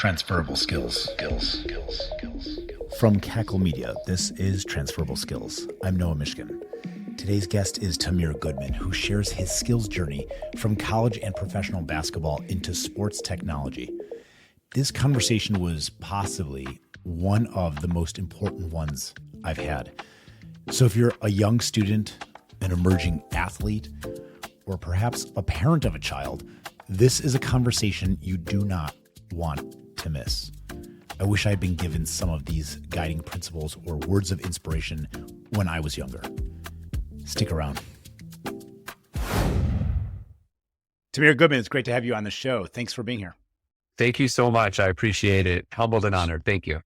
Transferable skills. From Cackle Media, this is Transferable Skills. I'm Noah Mishkin. Today's guest is Tamir Goodman, who shares his skills journey from college and professional basketball into sports technology. This conversation was possibly one of the most important ones I've had. So if you're a young student, an emerging athlete, or perhaps a parent of a child, this is a conversation you do not want to miss. I wish I had been given some of these guiding principles or words of inspiration when I was younger. Stick around. Tamir Goodman, it's great to have you on the show. Thanks for being here. Thank you so much. I appreciate it. Humbled and honored. Thank you.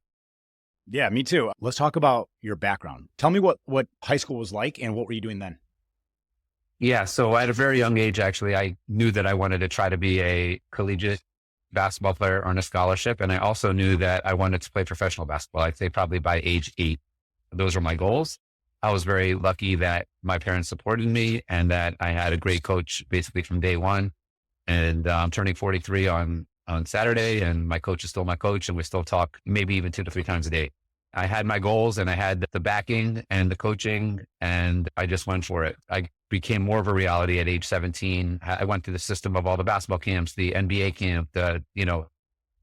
Yeah, me too. Let's talk about your background. Tell me what high school was like and what were you doing then? Yeah. So at a very young age, actually, I knew that I wanted to try to be a collegiate basketball player, earn a scholarship. And I also knew that I wanted to play professional basketball. I'd say probably by age 8. Those were my goals. I was very lucky that my parents supported me and that I had a great coach basically from day one. And I'm turning 43 on Saturday, and my coach is still my coach, and we still talk maybe even 2 to 3 times a day. I had my goals and I had the backing and the coaching, and I just went for it. I became more of a reality at age 17. I went through the system of all the basketball camps, the NBA camp, the,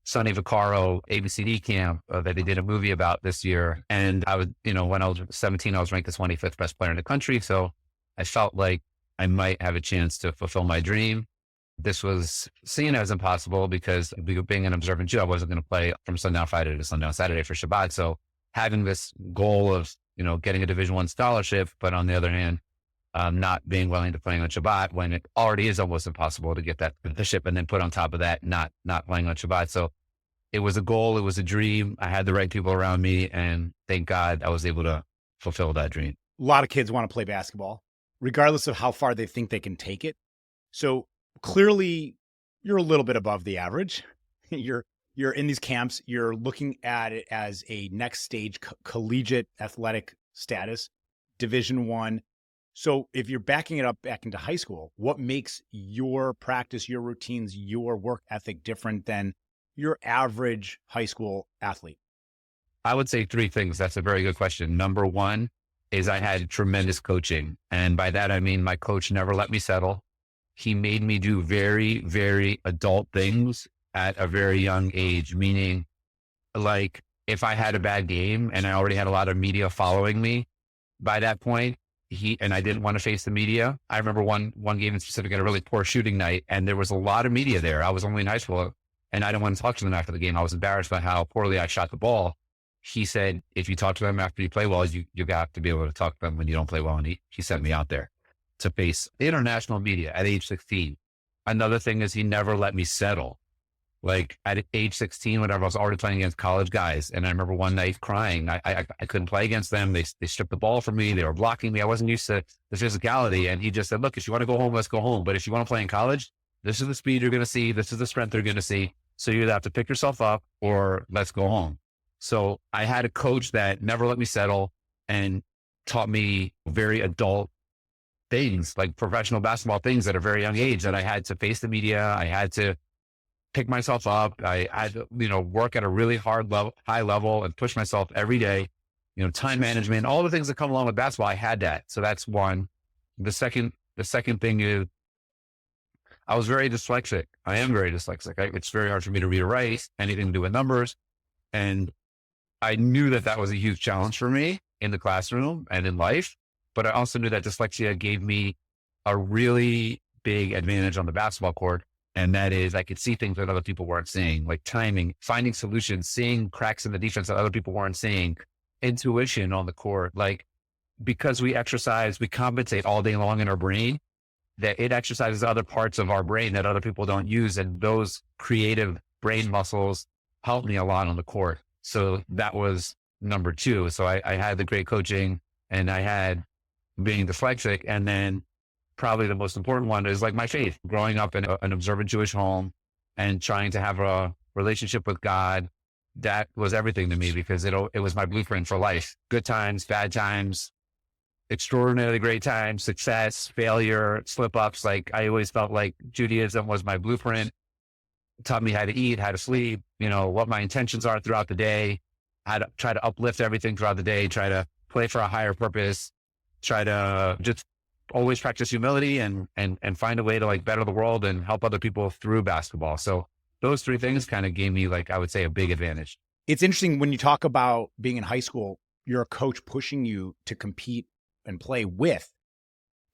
Sonny Vaccaro ABCD camp that they did a movie about this year. And I was, when I was 17, I was ranked the 25th best player in the country. So I felt like I might have a chance to fulfill my dream. This was seen as impossible because being an observant Jew, I wasn't going to play from sundown Friday to sundown Saturday for Shabbat. So having this goal of, getting a Division I scholarship, but on the other hand, not being willing to play on Shabbat when it already is almost impossible to get that scholarship, and then put on top of that, not playing on Shabbat. So it was a goal. It was a dream. I had the right people around me, and thank God I was able to fulfill that dream. A lot of kids want to play basketball, regardless of how far they think they can take it. So clearly you're a little bit above the average. You're in these camps. You're looking at it as a next stage collegiate athletic status, Division I. So if you're backing it up back into high school, what makes your practice, your routines, your work ethic different than your average high school athlete? I would say 3 things. That's a very good question. Number 1 is I had tremendous coaching. And by that, I mean, my coach never let me settle. He made me do very, very adult things at a very young age, meaning like if I had a bad game and I already had a lot of media following me by that point, and I didn't want to face the media. I remember one game in specific at a really poor shooting night, and there was a lot of media there. I was only in high school and I didn't want to talk to them after the game. I was embarrassed by how poorly I shot the ball. He said, if you talk to them after you play well, you got to be able to talk to them when you don't play well. And he sent me out there to face international media at age 16. Another thing is he never let me settle. Like at age 16, whenever I was already playing against college guys. And I remember one night crying. I couldn't play against them. They stripped the ball from me. They were blocking me. I wasn't used to the physicality. And he just said, look, if you want to go home, let's go home. But if you want to play in college, this is the speed you're going to see. This is the strength you're going to see. So you either have to pick yourself up or let's go home. So I had a coach that never let me settle and taught me very adult things, like professional basketball things at a very young age, that I had to face the media. I had to pick myself up. I had to, work at a really high level and push myself every day, time management, all the things that come along with basketball. I had that. So that's one. The second thing is I was very dyslexic. I am very dyslexic. It's very hard for me to read or write anything to do with numbers. And I knew that was a huge challenge for me in the classroom and in life. But I also knew that dyslexia gave me a really big advantage on the basketball court. And that is I could see things that other people weren't seeing, like timing, finding solutions, seeing cracks in the defense that other people weren't seeing, intuition on the court. Like, because we exercise, we compensate all day long in our brain, that it exercises other parts of our brain that other people don't use. And those creative brain muscles helped me a lot on the court. So that was number 2. So I had the great coaching, and I had being dyslexic. And then probably the most important one is like my faith, growing up in an observant Jewish home and trying to have a relationship with God. That was everything to me because it was my blueprint for life. Good times, bad times, extraordinarily great times, success, failure, slip ups. Like I always felt like Judaism was my blueprint. taught me how to eat, how to sleep, what my intentions are throughout the day, how to try to uplift everything throughout the day, try to play for a higher purpose, try to just always practice humility and find a way to like better the world and help other people through basketball. So those three things kind of gave me, like, I would say, a big advantage. It's interesting when you talk about being in high school, you're a coach pushing you to compete and play with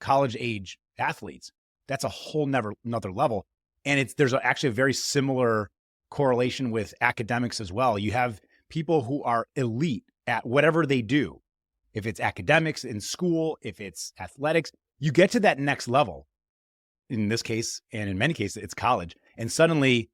college age athletes. That's a whole another level. And there's actually a very similar correlation with academics as well. You have people who are elite at whatever they do. If it's academics in school, if it's athletics, you get to that next level. In this case, and in many cases, it's college. And suddenly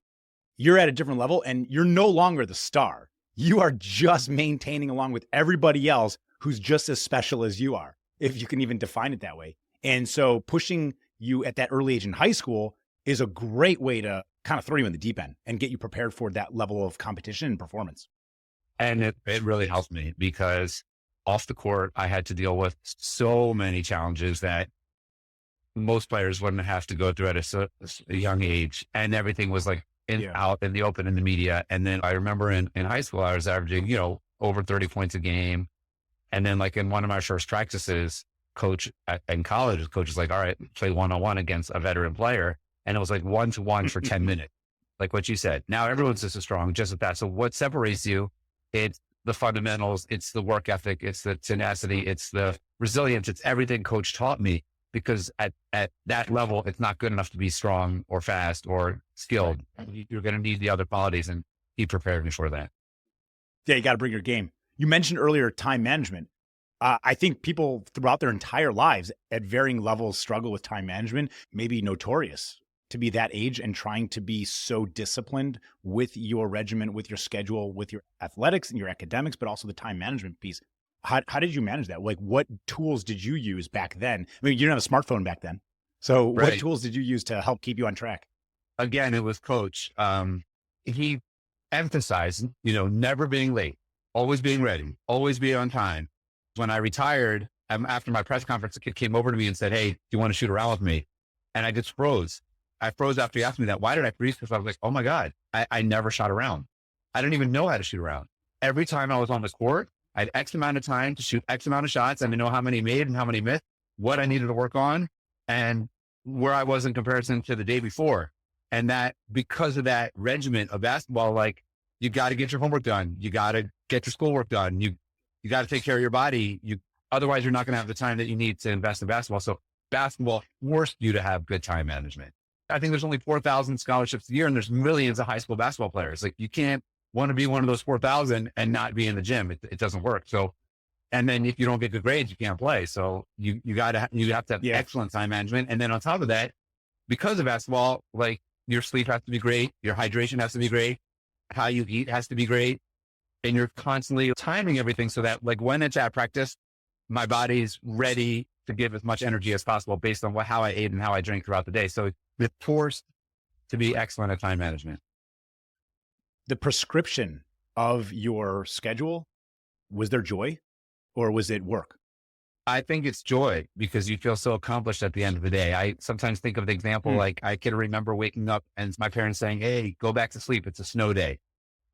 you're at a different level and you're no longer the star. You are just maintaining along with everybody else who's just as special as you are, if you can even define it that way. And so pushing you at that early age in high school is a great way to kind of throw you in the deep end and get you prepared for that level of competition and performance. And it really helped me because off the court, I had to deal with so many challenges that most players wouldn't have to go through at a young age. And everything was like out in the open in the media. And then I remember in high school, I was averaging, over 30 points a game. And then like in one of my first practices, in college, coach is like, all right, play one-on-one against a veteran player. And it was like 1-to-1 for 10 minutes. Like what you said, now everyone's just as strong, just at that. So what separates you? It's the fundamentals, it's the work ethic, it's the tenacity, it's the resilience, it's everything coach taught me, because at that level, it's not good enough to be strong or fast or skilled. You're going to need the other qualities, and he prepared me for that. Yeah, you got to bring your game. You mentioned earlier time management. I think people throughout their entire lives at varying levels struggle with time management, maybe notorious to be that age and trying to be so disciplined with your regimen, with your schedule, with your athletics and your academics, but also the time management piece. How did you manage that? Like, what tools did you use back then? I mean, you didn't have a smartphone back then. So what tools did you use to help keep you on track? Again, it was coach. He emphasized, never being late, always being ready, always be on time. When I retired, after my press conference, a kid came over to me and said, "Hey, do you want to shoot around with me?" And I just froze. I froze after he asked me that. Why did I freeze? Because I was like, oh my God, I never shot around. I didn't even know how to shoot around. Every time I was on the court, I had X amount of time to shoot X amount of shots and to know how many made and how many missed, what I needed to work on, and where I was in comparison to the day before. And that, because of that regimen of basketball, like, you got to get your homework done. You got to get your schoolwork done. You got to take care of your body. Otherwise you're not going to have the time that you need to invest in basketball. So basketball forced you to have good time management. I think there's only 4,000 scholarships a year, and there's millions of high school basketball players. Like, you can't want to be one of those 4,000 and not be in the gym. It doesn't work. So, and then if you don't get good grades, you can't play. So you have to have excellent time management. And then on top of that, because of basketball, like, your sleep has to be great. Your hydration has to be great. How you eat has to be great. And you're constantly timing everything so that, like, when it's at practice, my body's ready to give as much energy as possible based on how I ate and how I drank throughout the day. So it's forced to be excellent at time management. The prescription of your schedule, was there joy or was it work? I think it's joy, because you feel so accomplished at the end of the day. I sometimes think of the example, like, I can remember waking up and my parents saying, "Hey, go back to sleep. It's a snow day."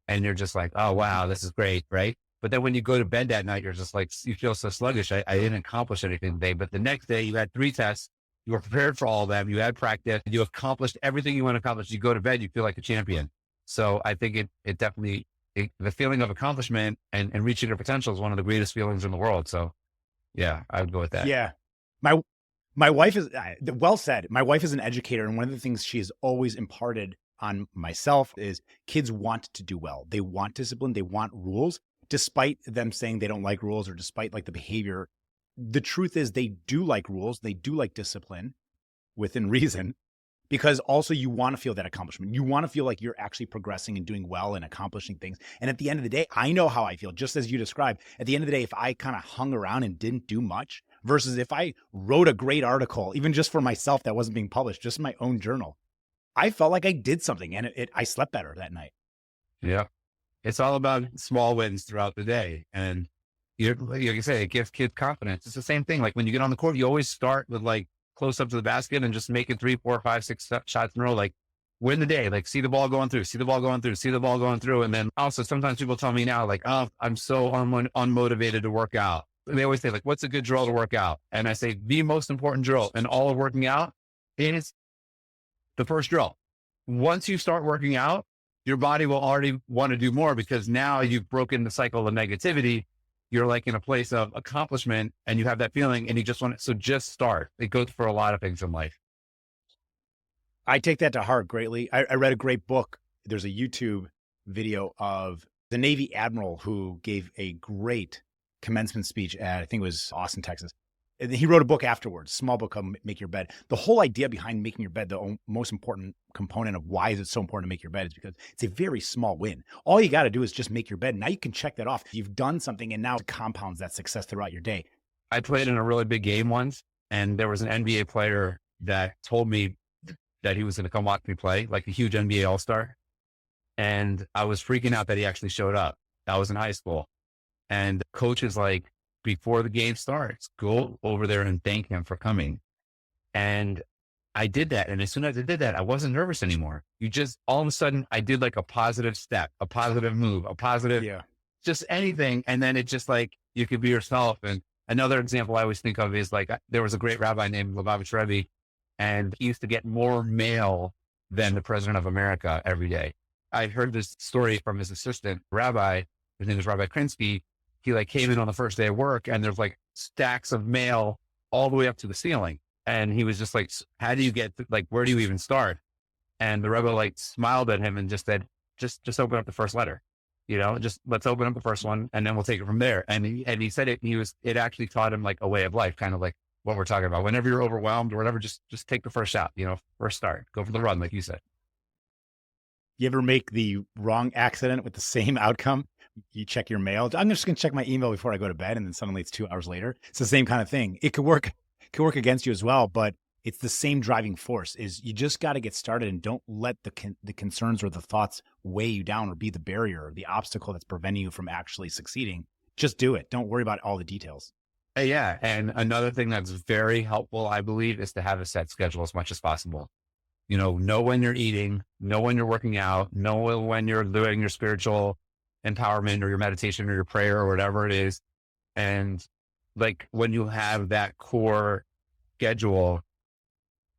And you're just like, oh, wow, this is great. Right. But then when you go to bed that night, you're just like, you feel so sluggish. I didn't accomplish anything today. But the next day you had 3 tests. You were prepared for all of them. You had practice. You accomplished everything you want to accomplish. You go to bed, you feel like a champion. So I think it definitely, the feeling of accomplishment and reaching your potential is one of the greatest feelings in the world. So yeah, I would go with that. Yeah. My wife is, well said. My wife is an educator. And one of the things she has always imparted on myself is kids want to do well. They want discipline. They want rules, despite them saying they don't like rules, or despite like the behavior. The truth is they do like rules. They do like discipline within reason, because also you want to feel that accomplishment. You want to feel like you're actually progressing and doing well and accomplishing things. And at the end of the day, I know how I feel, just as you described. At the end of the day, if I kind of hung around and didn't do much versus if I wrote a great article, even just for myself that wasn't being published, just in my own journal, I felt like I did something, and I slept better that night. Yeah. It's all about small wins throughout the day. And like you say, it gives kids confidence. It's the same thing. Like, when you get on the court, you always start with, like, close up to the basket and just making 3, 4, 5, 6 shots in a row. Like, win the day, like see the ball going through, see the ball going through, see the ball going through. And then also sometimes people tell me now, like, oh, I'm so unmotivated to work out. They always say like, what's a good drill to work out? And I say the most important drill in all of working out is the first drill. Once you start working out, your body will already want to do more because now you've broken the cycle of negativity. You're like in a place of accomplishment and you have that feeling and you just want to, so just start. It goes for a lot of things in life. I take that to heart greatly. I read a great book. There's a YouTube video of the Navy admiral who gave a great commencement speech at, I think it was Austin, Texas. And he wrote a book afterwards, small book called Make Your Bed. The whole idea behind making your bed, the most important component of why is it so important to make your bed is because it's a very small win. All you got to do is just make your bed. Now you can check that off. You've done something and now it compounds that success throughout your day. I played in a really big game once and there was an NBA player that told me that he was going to come watch me play, like a huge NBA all-star. And I was freaking out that he actually showed up. I was in high school. And the coach is like, before the game starts, go over there and thank him for coming. And I did that. And as soon as I did that, I wasn't nervous anymore. You just, all of a sudden, I did like a positive step, a positive move, a positive, just anything. And then it just like, you could be yourself. And another example I always think of is like, there was a great rabbi named Lubavitch Rebbe, and he used to get more mail than the president of America every day. I heard this story from his assistant rabbi. His name is Rabbi Krinsky. He like came in on the first day of work and there's like stacks of mail all the way up to the ceiling. And he was just like, how do you get, like, where do you even start? And the Rebbe like smiled at him and just said, just open up the first letter, you know, just let's open up the first one and then we'll take it from there. And he said it actually taught him like a way of life, kind of like what we're talking about. Whenever you're overwhelmed or whatever, just take the first shot, you know, first start, go for the run, like you said. You ever make the wrong accident with the same outcome? You check your mail. I'm just going to check my email before I go to bed. And then suddenly it's 2 hours later. It's the same kind of thing. It could work against you as well, but it's the same driving force is you just got to get started and don't let the concerns or the thoughts weigh you down or be the barrier or the obstacle that's preventing you from actually succeeding. Just do it. Don't worry about all the details. Yeah. And another thing that's very helpful, I believe, is to have a set schedule as much as possible. You know when you're eating, know when you're working out, know when you're doing your spiritual empowerment or your meditation or your prayer or whatever it is. And like when you have that core schedule,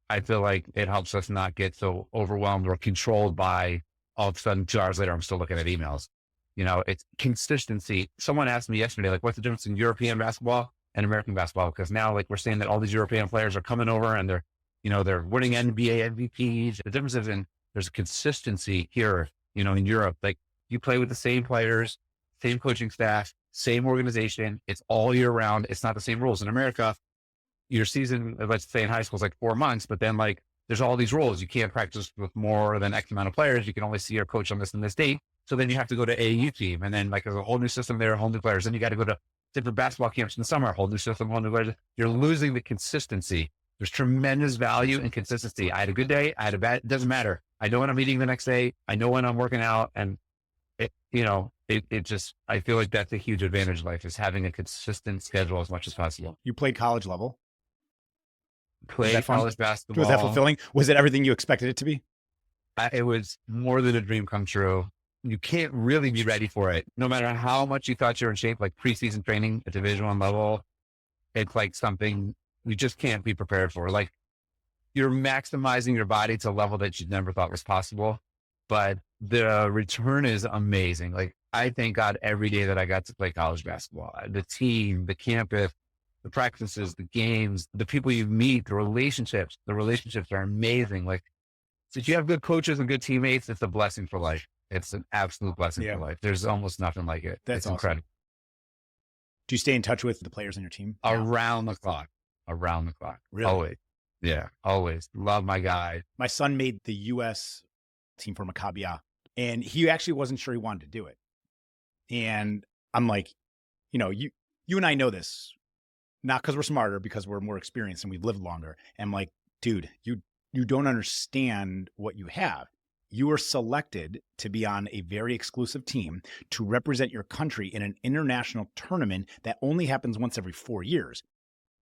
I feel like it helps us not get so overwhelmed or controlled by all of a sudden 2 hours later, I'm still looking at emails. You know, it's consistency. Someone asked me yesterday, like, what's the difference in European basketball and American basketball? Because now like we're seeing that all these European players are coming over and they're winning NBA MVPs. The difference is there's a consistency here, you know, in Europe. Like you play with the same players, same coaching staff, same organization. It's all year round. It's not the same rules. In America, your season, let's say in high school, is like 4 months, but then like there's all these rules. You can't practice with more than X amount of players. You can only see your coach on this and this date. So then you have to go to AAU team. And then like there's a whole new system there, whole new players. Then you got to go to different basketball camps in the summer, whole new system, whole new players. You're losing the consistency. There's tremendous value in consistency. I had a good day. I had a bad, it doesn't matter. I know when I'm eating the next day. I know when I'm working out. And it just, I feel like that's a huge advantage in life is having a consistent schedule as much as possible. You played college level? Played college basketball. Was that fulfilling? Was it everything you expected it to be? It was more than a dream come true. You can't really be ready for it. No matter how much you thought you're in shape, like preseason training at Division I level, it's like something you just can't be prepared for. Like you're maximizing your body to a level that you never thought was possible, but the return is amazing. Like I thank God every day that I got to play college basketball, the team, the campus, the practices, the games, the people you meet, the relationships are amazing. Like if you have good coaches and good teammates, it's a blessing for life. It's an absolute blessing for life. There's almost nothing like it. That's awesome. Incredible. Do you stay in touch with the players on your team? Around the clock. Really? Always. Yeah. Always. Love my guy. My son made the U.S. team for Maccabi, and he actually wasn't sure he wanted to do it. And I'm like, you and I know this, not because we're smarter, because we're more experienced and we've lived longer. And I'm like, dude, you don't understand what you have. You were selected to be on a very exclusive team to represent your country in an international tournament that only happens once every 4 years.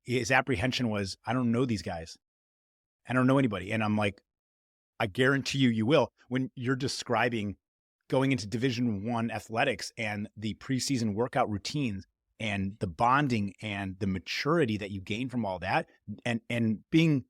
His apprehension was, I don't know these guys. I don't know anybody. And I'm like, I guarantee you will. When you're describing going into Division I athletics and the preseason workout routines and the bonding and the maturity that you gain from all that, and being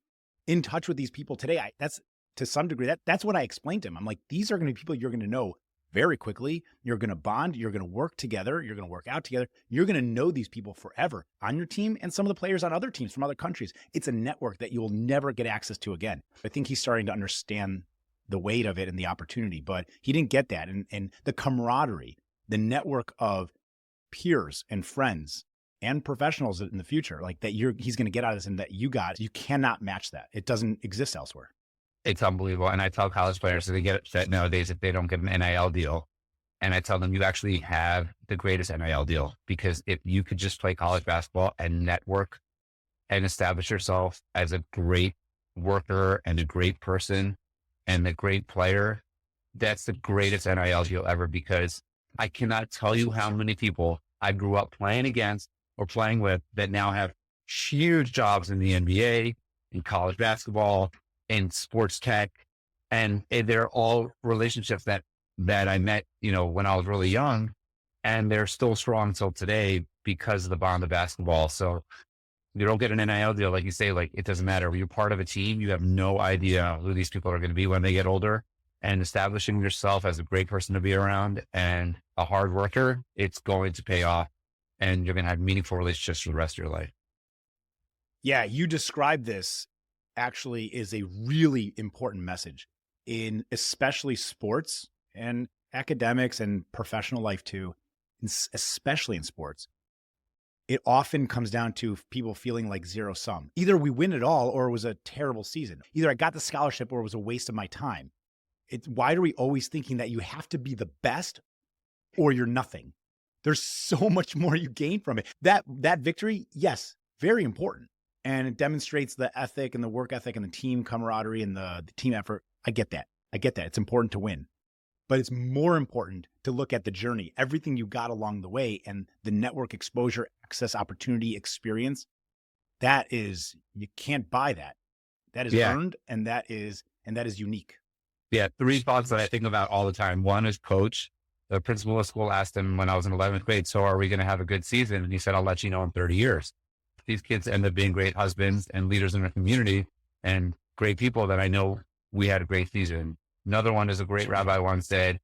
in touch with these people today, that's to some degree, that's what I explained to him. I'm like, these are going to be people you're going to know very quickly. You're going to bond. You're going to work together. You're going to work out together. You're going to know these people forever on your team and some of the players on other teams from other countries. It's a network that you will never get access to again. I think he's starting to understand the weight of it and the opportunity, but he didn't get that. And the camaraderie, the network of peers and friends and professionals in the future, like that he's going to get out of this and that you cannot match that. It doesn't exist elsewhere. It's unbelievable. And I tell college players that they get upset nowadays if they don't get an NIL deal. And I tell them, you actually have the greatest NIL deal, because if you could just play college basketball and network and establish yourself as a great worker and a great person and a great player, that's the greatest NIL deal ever, because I cannot tell you how many people I grew up playing against or playing with that now have huge jobs in the NBA, in college basketball, in sports tech. And they're all relationships that I met, when I was really young, and they're still strong till today because of the bond of basketball. So you don't get an NIL deal, like you say, like it doesn't matter. When you're part of a team, you have no idea who these people are going to be when they get older, and establishing yourself as a great person to be around and a hard worker, it's going to pay off, and you're going to have meaningful relationships for the rest of your life. Yeah. You described this actually is a really important message in especially sports and academics and professional life too, especially in sports. It often comes down to people feeling like zero sum. Either we win it all or it was a terrible season. Either I got the scholarship or it was a waste of my time. Why are we always thinking that you have to be the best or you're nothing? There's so much more you gain from it. That victory, yes, very important. And it demonstrates the ethic and the work ethic and the team camaraderie and the team effort. I get that. It's important to win. But it's more important to look at the journey, everything you got along the way, and the network exposure, access, opportunity, experience. You can't buy that. That is earned, and that is unique. Yeah. 3 thoughts that I think about all the time. One is coach. The principal of school asked him when I was in 11th grade, so are we going to have a good season? And he said, I'll let you know in 30 years. These kids end up being great husbands and leaders in their community and great people that I know we had a great season. Another one is a great rabbi once said,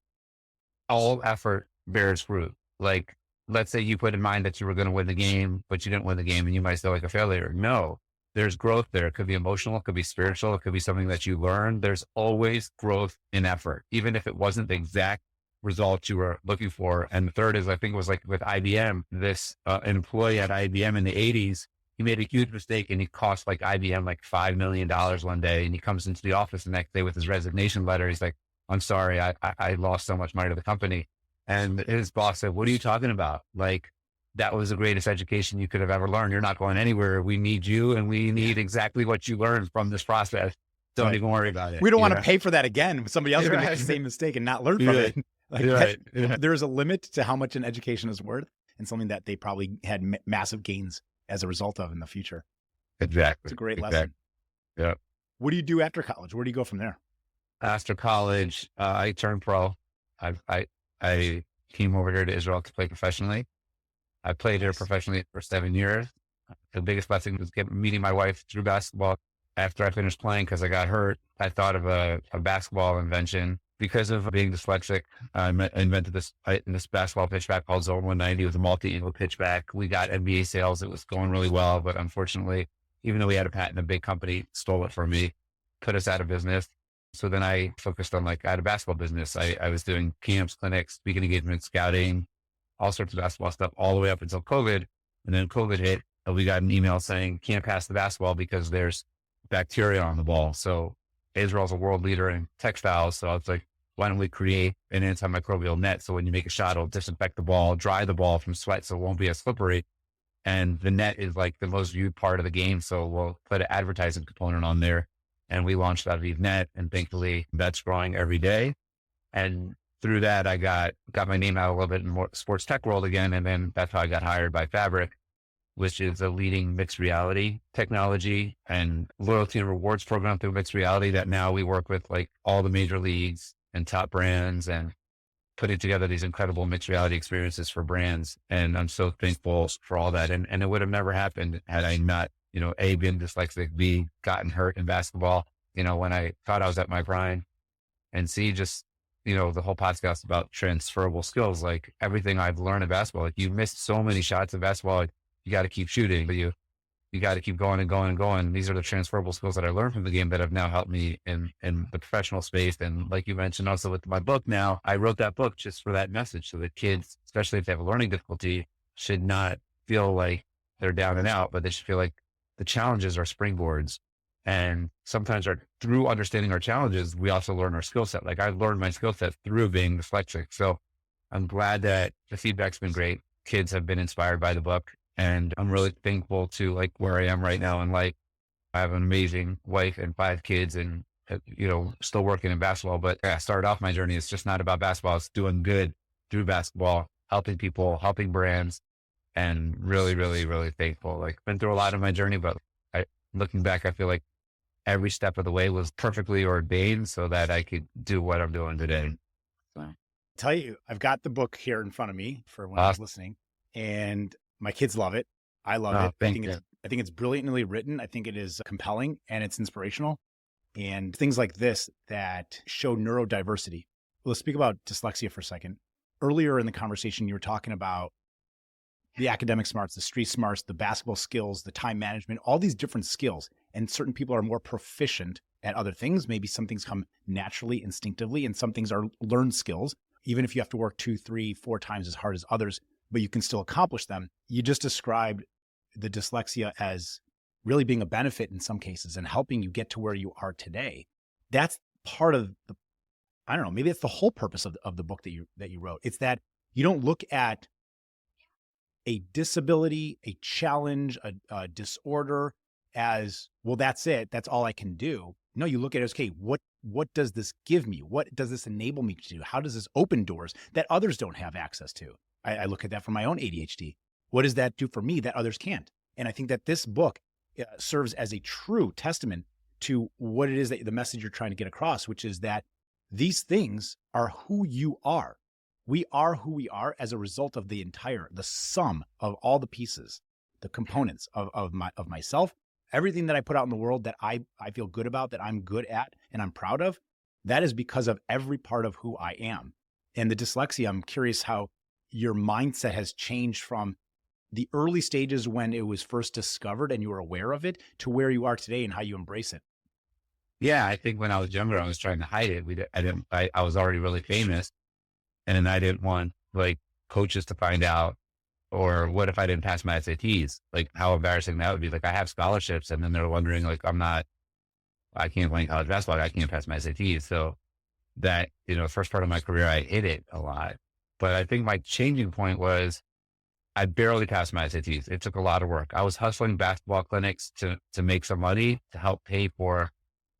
all effort bears fruit. Like, let's say you put in mind that you were going to win the game, but you didn't win the game and you might feel like a failure. No, there's growth there. It could be emotional. It could be spiritual. It could be something that you learn. There's always growth in effort, even if it wasn't the exact results you were looking for. And the third is, I think it was like with IBM, this an employee at IBM in the 80s, he made a huge mistake and he cost like IBM like $5 million one day. And he comes into the office the next day with his resignation letter. He's like, I'm sorry, I lost so much money to the company. And his boss said, what are you talking about? Like, that was the greatest education you could have ever learned. You're not going anywhere. We need you, and we need exactly what you learned from this process. Don't even worry about it. We don't want to pay for that again. Somebody else is going to make the same mistake and not learn from it. There's a limit to how much an education is worth, and something that they probably had massive gains as a result of in the future. Exactly. It's a great lesson. Yeah. What do you do after college? Where do you go from there? After college, I turned pro. I came over here to Israel to play professionally. I played here professionally for 7 years. The biggest blessing was meeting my wife through basketball. After I finished playing, because I got hurt, I thought of a basketball invention. Because of being dyslexic, I invented this basketball pitchback called Zone 190. It was a multi-angle pitchback. We got NBA sales. It was going really well, but unfortunately, even though we had a patent, a big company stole it from me, put us out of business. So then I focused on I had a basketball business. I was doing camps, clinics, speaking engagement, scouting, all sorts of basketball stuff all the way up until COVID. And then COVID hit, and we got an email saying, can't pass the basketball because there's bacteria on the ball. So Israel's a world leader in textiles. So I was like, why don't we create an antimicrobial net? So when you make a shot, it'll disinfect the ball, dry the ball from sweat, so it won't be as slippery. And the net is like the most viewed part of the game. So we'll put an advertising component on there. And we launched Aviv Net, and thankfully that's growing every day. And through that, I got my name out a little bit in more sports tech world again. And then that's how I got hired by Fabric, which is a leading mixed reality technology and loyalty and rewards program through mixed reality that now we work with like all the major leagues and top brands and putting together these incredible mixed reality experiences for brands. And I'm so thankful for all that. And it would have never happened had I not, A, been dyslexic, B, gotten hurt in basketball, when I thought I was at my prime, and C, just, the whole podcast about transferable skills, like everything I've learned in basketball, like you missed so many shots in basketball, like, you got to keep shooting, but you got to keep going and going and going. These are the transferable skills that I learned from the game that have now helped me in the professional space. And like you mentioned also with my book now, I wrote that book just for that message. So that kids, especially if they have a learning difficulty, should not feel like they're down and out, but they should feel like the challenges are springboards. And sometimes through understanding our challenges, we also learn our skill set. Like I learned my skill set through being dyslexic. So I'm glad that the feedback's been great. Kids have been inspired by the book. And I'm really thankful to like where I am right now in life. I have an amazing wife and 5 kids and, still working in basketball, but I started off my journey. It's just not about basketball. It's doing good through basketball, helping people, helping brands, and really, really, really thankful. Like been through a lot of my journey, but looking back, I feel like every step of the way was perfectly ordained so that I could do what I'm doing today. So. Tell you, I've got the book here in front of me for when I was listening, and my kids love it. I love it. I think it's brilliantly written. I think it is compelling and it's inspirational. And things like this that show neurodiversity. Let's speak about dyslexia for a second. Earlier in the conversation, you were talking about the academic smarts, the street smarts, the basketball skills, the time management, all these different skills. And certain people are more proficient at other things. Maybe some things come naturally, instinctively, and some things are learned skills. Even if you have to work 2, 3, 4 times as hard as others, but you can still accomplish them. You just described the dyslexia as really being a benefit in some cases and helping you get to where you are today. That's part of the, I don't know, maybe it's the whole purpose of the book that you wrote. It's that you don't look at a disability, a challenge, a disorder as, well, that's it. That's all I can do. No, you look at it as, okay, what does this give me? What does this enable me to do? How does this open doors that others don't have access to? I look at that for my own ADHD. What does that do for me that others can't? And I think that this book serves as a true testament to what it is that the message you're trying to get across, which is that these things are who you are. We are who we are as a result of the sum of all the pieces, the components of myself, everything that I put out in the world that I feel good about, that I'm good at and I'm proud of. That is because of every part of who I am. And the dyslexia, I'm curious how your mindset has changed from the early stages when it was first discovered and you were aware of it to where you are today and how you embrace it. Yeah, I think when I was younger, I was trying to hide it. I was already really famous, and I didn't want like coaches to find out, or what if I didn't pass my SATs? Like how embarrassing that would be. Like I have scholarships, and then they're wondering like I can't play college basketball. I can't pass my SATs. So that, the first part of my career, I hid it a lot. But I think my changing point was I barely passed my SATs. It took a lot of work. I was hustling basketball clinics to make some money to help pay for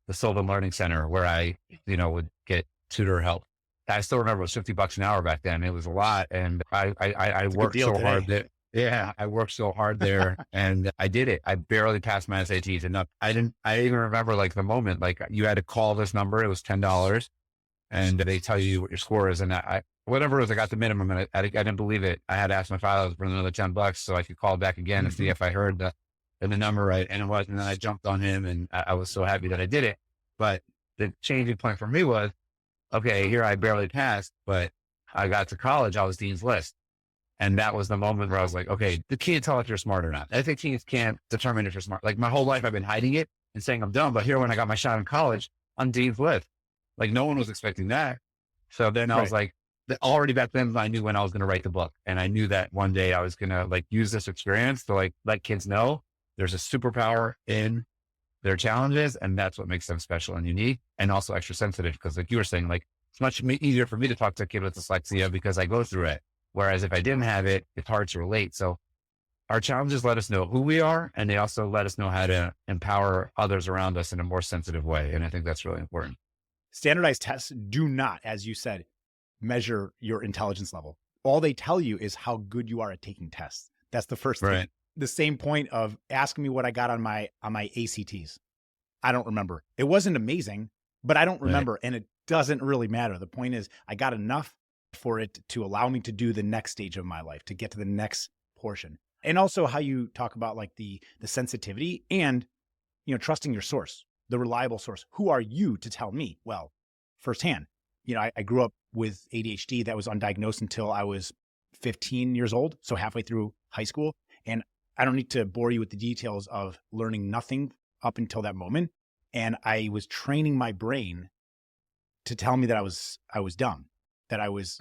the Sylvan Learning Center where I, would get tutor help. I still remember it was $50 an hour back then. It was a lot. And I worked so hard there. Yeah, I worked so hard there and I did it. I barely passed my SATs enough. I even remember like the moment, like you had to call this number. It was $10 and they tell you what your score is. And whatever it was, I got the minimum and I didn't believe it. I had to ask my father for another $10 so I could call back again and see if I heard the number right. And it was, and then I jumped on him and I was so happy that I did it. But the changing point for me was, okay, here I barely passed, but I got to college, I was Dean's List. And that was the moment where I was like, okay, the can't tell if you're smart or not. I think teens can't determine if you're smart. Like my whole life I've been hiding it and saying I'm dumb, but here when I got my shot in college, I'm Dean's List. Like no one was expecting that. So then I was like, already back then I knew when I was going to write the book. And I knew that one day I was going to like use this experience to like let kids know there's a superpower in their challenges. And that's what makes them special and unique and also extra sensitive. Because like you were saying, like it's much easier for me to talk to a kid with dyslexia because I go through it. Whereas if I didn't have it, it's hard to relate. So our challenges let us know who we are. And they also let us know how to empower others around us in a more sensitive way. And I think that's really important. Standardized tests do not, as you said, measure your intelligence level. All they tell you is how good you are at taking tests. That's the first thing. the same point of asking me what I got on my ACTs. I don't remember. It wasn't amazing, but I don't remember. Right. And it doesn't really matter. The point is I got enough for it to allow me to do the next stage of my life, to get to the next portion. And also how you talk about like the sensitivity and, you know, trusting your source, the reliable source. Who are you to tell me? Well, firsthand, you know, I grew up with ADHD that was undiagnosed until I was 15 years old. So halfway through high school. And I don't need to bore you with the details of learning nothing up until that moment. And I was training my brain to tell me that I was dumb, that I was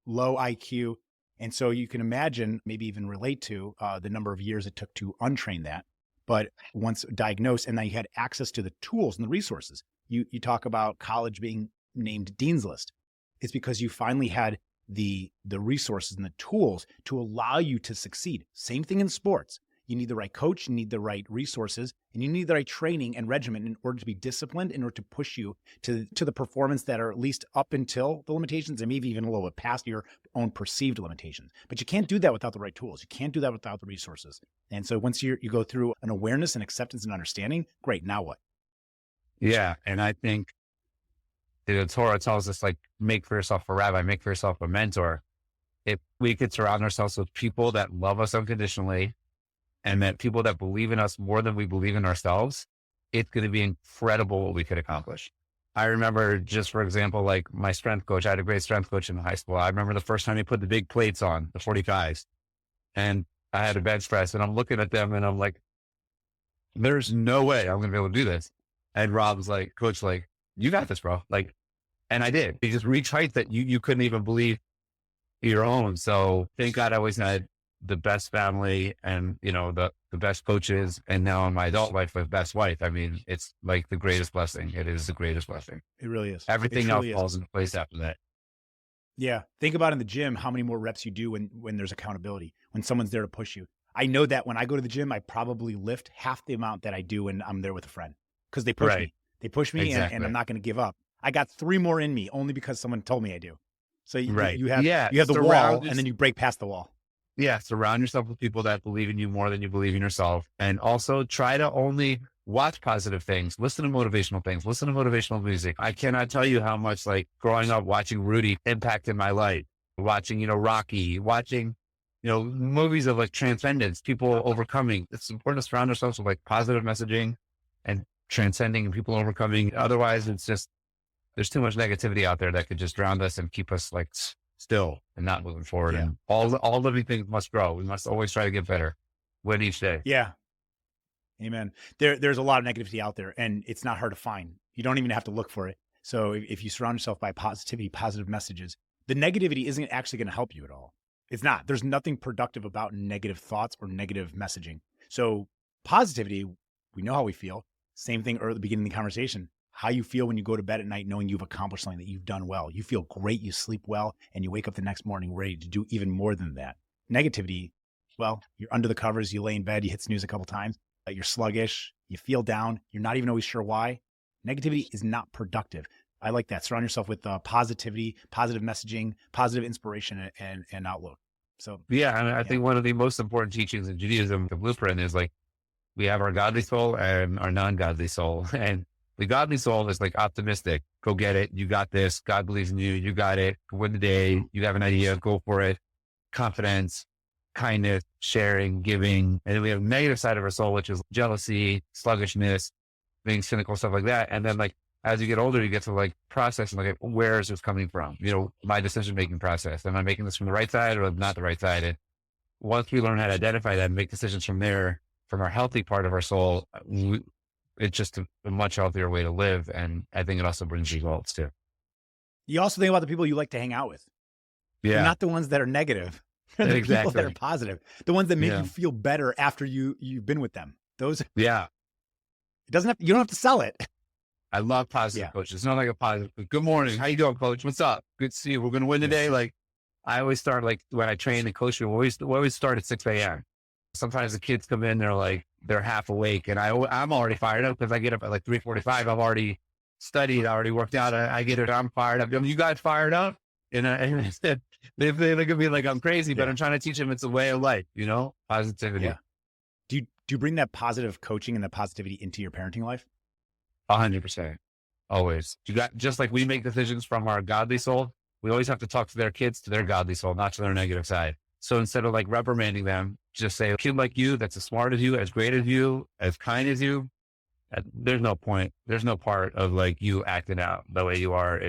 low IQ. And so you can imagine, maybe even relate to the number of years it took to untrain that. But once diagnosed, and then you had access to the tools and the resources. You talk about college being named Dean's List. It's because you finally had the resources and the tools to allow you to succeed. Same thing in sports. You need the right coach, you need the right resources, and you need the right training and regimen in order to be disciplined, in order to push you to the performance that are at least up until the limitations and maybe even a little bit past your own perceived limitations. But you can't do that without the right tools. You can't do that without the resources. And so once you go through an awareness and acceptance and understanding, great, now what? Yeah. And I think the Torah tells us, like, make for yourself a rabbi, make for yourself a mentor. If we could surround ourselves with people that love us unconditionally, and that people that believe in us more than we believe in ourselves, it's going to be incredible what we could accomplish. I remember, just for example, like my strength coach, I had a great strength coach in high school. I remember the first time he put the big plates on, the 45s, and I had a bench press, and I'm looking at them and I'm like, there's no way I'm going to be able to do this. And Rob's like, coach, like, you got this, bro. Like, and I did. He just reached heights that you couldn't even believe your own. So thank God I always had the best family and, you know, the best coaches. And now in my adult life, the best wife. I mean, it's like the greatest blessing. It is the greatest blessing. It really is. Everything else falls into place after that. Yeah. Think about in the gym, how many more reps you do when there's accountability, when someone's there to push you. I know that when I go to the gym, I probably lift half the amount that I do when I'm there with a friend, because they push me. They push me and I'm not going to give up. I got 3 more in me only because someone told me I do. So you have the wall, and then you break past the wall. Yeah. Surround yourself with people that believe in you more than you believe in yourself. And also try to only watch positive things, listen to motivational things, listen to motivational music. I cannot tell you how much, like, growing up watching Rudy impacted my life, watching, you know, Rocky, watching, you know, movies of like transcendence, people overcoming. It's important to surround ourselves with like positive messaging and transcending and people overcoming. Otherwise it's just, there's too much negativity out there that could just drown us and keep us like still and not moving forward. Yeah. And all living things must grow. We must always try to get better, win each day. Yeah. Amen. There's a lot of negativity out there, and it's not hard to find. You don't even have to look for it. So if you surround yourself by positivity, positive messages, the negativity isn't actually going to help you at all. It's not. There's nothing productive about negative thoughts or negative messaging. So positivity, we know how we feel. Same thing early at the beginning of the conversation. How you feel when you go to bed at night, knowing you've accomplished something, that you've done well. You feel great, you sleep well, and you wake up the next morning ready to do even more than that. Negativity, well, you're under the covers, you lay in bed, you hit snooze a couple times, you're sluggish, you feel down, you're not even always sure why. Negativity is not productive. I like that. Surround yourself with positivity, positive messaging, positive inspiration, and outlook. So yeah, and I think one of the most important teachings in Judaism, the blueprint, is like, we have our godly soul and our non-godly soul. And the godly soul is like optimistic. Go get it. You got this. God believes in you. You got it. Win the day. You have an idea. Go for it. Confidence, kindness, sharing, giving. And then we have the negative side of our soul, which is jealousy, sluggishness, being cynical, stuff like that. And then, like, as you get older, you get to like process and like, where is this coming from? You know, my decision-making process. Am I making this from the right side or not the right side? And once we learn how to identify that and make decisions from there, from our healthy part of our soul, it's just a much healthier way to live. And I think it also brings results too. You also think about the people you like to hang out with. Yeah. They're not the ones that are negative. They're the people that are positive. The ones that make you feel better after you've been with them. Those. Yeah. It doesn't have, you don't have to sell it. I love positive coaches. It's not like a positive, good morning. How you doing, coach? What's up? Good to see you. We're going to win today. Like, I always start, like, when I train and coach, we always start at 6 a.m. Sometimes the kids come in, they're half awake, and I'm already fired up because I get up at like 3:45. I've already studied, I already worked out. I get it. I'm fired up. You guys fired up? And they look at me like I'm crazy, but I'm trying to teach them it's a way of life, you know, positivity. Yeah. Do you bring that positive coaching and the positivity into your parenting life? 100%. Always. Just like we make decisions from our godly soul, we always have to talk to their kids to their godly soul, not to their negative side. So instead of like reprimanding them, just say, a kid like you, that's as smart as you, as great as you, as kind as you, there's no point. There's no part of like you acting out the way you are.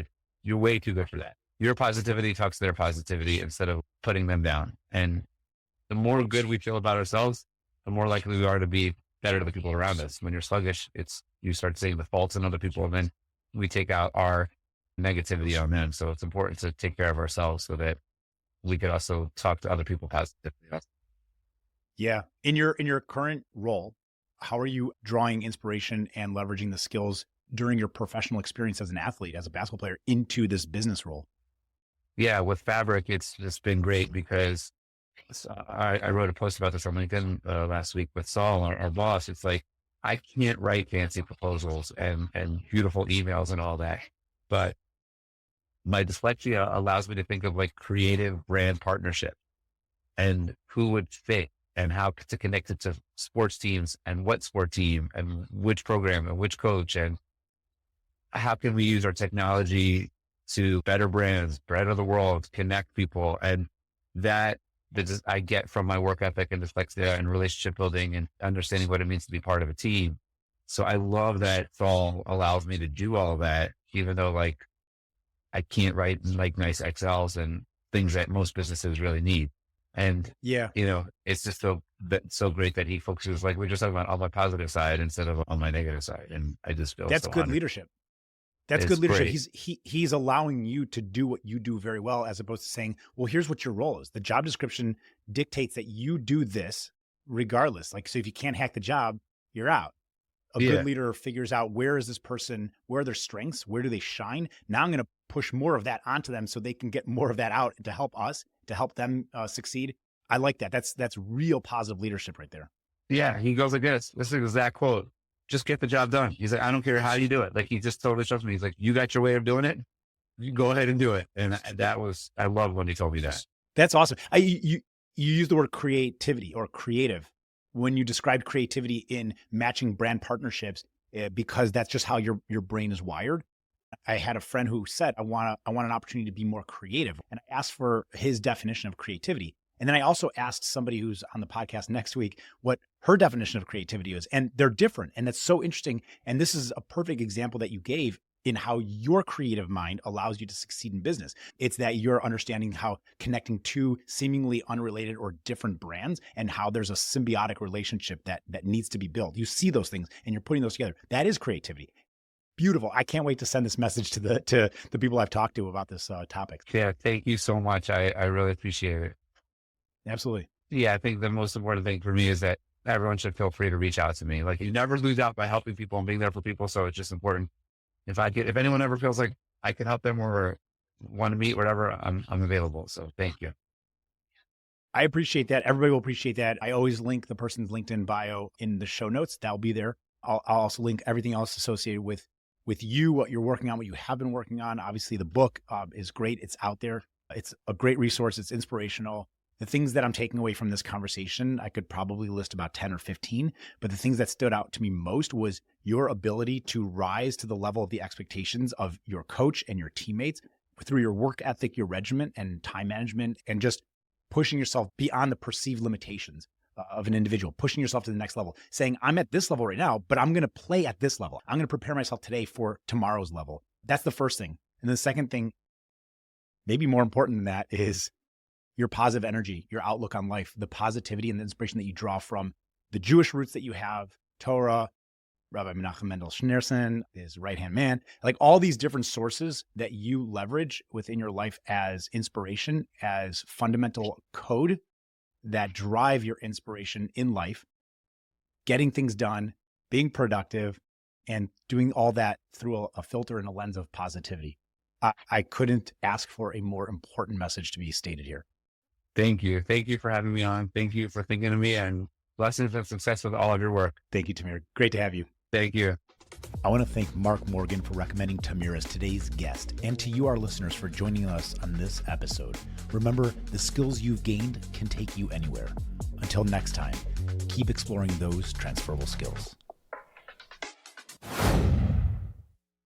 You're way too good for that. Your positivity talks to their positivity instead of putting them down. And the more good we feel about ourselves, the more likely we are to be better to the people around us. When you're sluggish, you start seeing the faults in other people, and then we take out our negativity on them. So it's important to take care of ourselves so that we could also talk to other people positively. Yeah. In your current role, how are you drawing inspiration and leveraging the skills during your professional experience as an athlete, as a basketball player, into this business role? Yeah, with Fabric, it's just been great because I wrote a post about this on LinkedIn last week with Saul, our boss. It's like, I can't write fancy proposals and beautiful emails and all that, but my dyslexia allows me to think of like creative brand partnership and who would fit and how to connect it to sports teams and what sport team and which program and which coach, and how can we use our technology to better brands, better the world, connect people. And that I get from my work ethic and dyslexia and relationship building and understanding what it means to be part of a team. So I love that Saul allows me to do all of that, even though like I can't write like nice Excels and things that most businesses really need. And yeah, it's just so great that he focuses, like we're just talking about, on my positive side instead of on my negative side. And I just feel that's so good honored. leadership. That's It's good leadership. great. He's allowing you to do what you do very well, as opposed to saying, well, here's what your role is. The job description dictates that you do this regardless. Like, so if you can't hack the job, you're out. A good leader figures out, where is this person, where are their strengths, where do they shine? Now I'm going to push more of that onto them so they can get more of that out to help us, to help them succeed. I like that. That's real positive leadership right there. Yeah. He goes like this. This is the exact quote. Just get the job done. He's like, I don't care how you do it. Like, he just totally trusts me. He's like, you got your way of doing it. You go ahead and do it. And I love when he told me that. That's awesome. You use the word creativity or creative when you described creativity in matching brand partnerships, because that's just how your brain is wired. I had a friend who said, I want an opportunity to be more creative. And I asked for his definition of creativity. And then I also asked somebody who's on the podcast next week what her definition of creativity is. And they're different. And that's so interesting. And this is a perfect example that you gave in how your creative mind allows you to succeed in business. It's that you're understanding how connecting two seemingly unrelated or different brands and how there's a symbiotic relationship that needs to be built. You see those things and you're putting those together. That is creativity. Beautiful. I can't wait to send this message to the people I've talked to about this topic. Yeah. Thank you so much. I really appreciate it. Absolutely. Yeah. I think the most important thing for me is that everyone should feel free to reach out to me. Like, you never lose out by helping people and being there for people. So it's just important. If anyone ever feels like I can help them or want to meet, whatever, I'm available. So thank you. I appreciate that. Everybody will appreciate that. I always link the person's LinkedIn bio in the show notes. That'll be there. I'll also link everything else associated with you, what you're working on, what you have been working on. Obviously the book is great. It's out there. It's a great resource. It's inspirational. The things that I'm taking away from this conversation, I could probably list about 10 or 15, but the things that stood out to me most was your ability to rise to the level of the expectations of your coach and your teammates through your work ethic, your regiment and time management, and just pushing yourself beyond the perceived limitations of an individual, pushing yourself to the next level, saying, I'm at this level right now, but I'm going to play at this level. I'm going to prepare myself today for tomorrow's level. That's the first thing. And the second thing, maybe more important than that, is your positive energy, your outlook on life, the positivity and the inspiration that you draw from the Jewish roots that you have, Torah, Rabbi Menachem Mendel Schneerson, his right-hand man, like all these different sources that you leverage within your life as inspiration, as fundamental code that drive your inspiration in life, getting things done, being productive, and doing all that through a filter and a lens of positivity. I couldn't ask for a more important message to be stated here. Thank you. Thank you for having me on. Thank you for thinking of me, and blessings and success with all of your work. Thank you, Tamir. Great to have you. Thank you. I want to thank Mark Morgan for recommending Tamir as today's guest, and to you, our listeners, for joining us on this episode. Remember, the skills you've gained can take you anywhere. Until next time, keep exploring those transferable skills.